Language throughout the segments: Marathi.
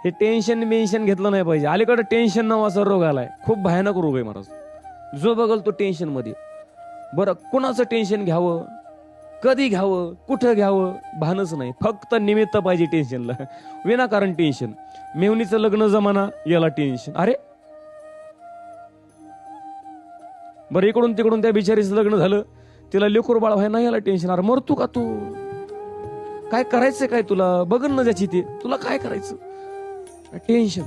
हे टेन्शन घेतलं नाही पाहिजे. अलीकडे टेन्शन नावाचा रोग आलाय, खूप भयानक रोग आहे महाराज. जो बघल तो टेन्शन मध्ये. बरं, कुणाचं टेन्शन घ्यावं, कधी घ्यावं, कुठं घ्यावं भानच नाही. फक्त निमित्त पाहिजे टेन्शनला. विनाकारण टेन्शन. मेवणीचं लग्न जमाना, याला टेन्शन. अरे बरं, इकडून तिकडून त्या बिचारीचं लग्न झालं, तिला लेकरू बाळ व्हाय ना, याला टेन्शन. अरे मरतो का तू? काय करायचंय काय तुला? बघन ना ज्याची ते, तुला काय करायचं? टेन्शन.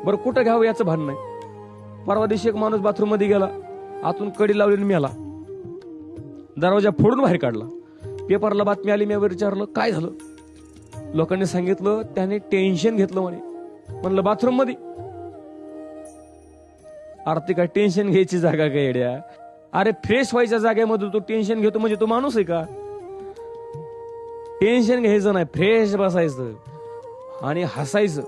बरं, कुठं घ्यावं याचं भान नाही. परवा दिवशी एक माणूस बाथरूम मध्ये गेला, आतून कडी लावली मेला. दरवाजा फोडून बाहेर काढला. पेपरला बातमी आली, मी विचारलं काय झालं? लोकांनी सांगितलं त्याने टेन्शन घेतलं म्हणे. म्हणलं बाथरूम मध्ये? आरती काय टेन्शन घ्यायची जागा काय येड्या? अरे फ्रेश व्हायच्या जागेमध्ये तू टेन्शन घेतो म्हणजे तू माणूस आहे का? टेन्शन घ्यायचं नाही, फ्रेश बसायचं आणि हसायचं.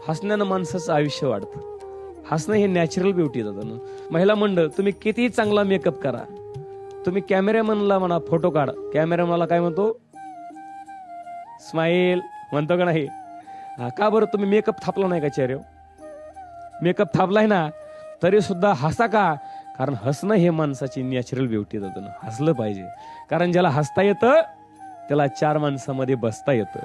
हसण्यानं माणसाचं आयुष्य वाढतं. हसणं हे नॅचरल ब्युटी जातं. महिला मंडळ, तुम्ही किती चांगला मेकअप करा, तुम्ही कॅमेरामॅनला म्हणा फोटो काढ, कॅमेरामॅनला काय म्हणतो? स्माईल म्हणतो का नाही? का बरं तुम्ही मेकअप थापला नाही का चेहऱ्यावर? मेकअप थापलाय ना, तरी सुद्धा हसा का? कारण हसणं हे माणसाची नॅचरल ब्युटी जातं. हसलं पाहिजे, कारण ज्याला हसता येतं त्याला चार माणसामध्ये बसता येतं.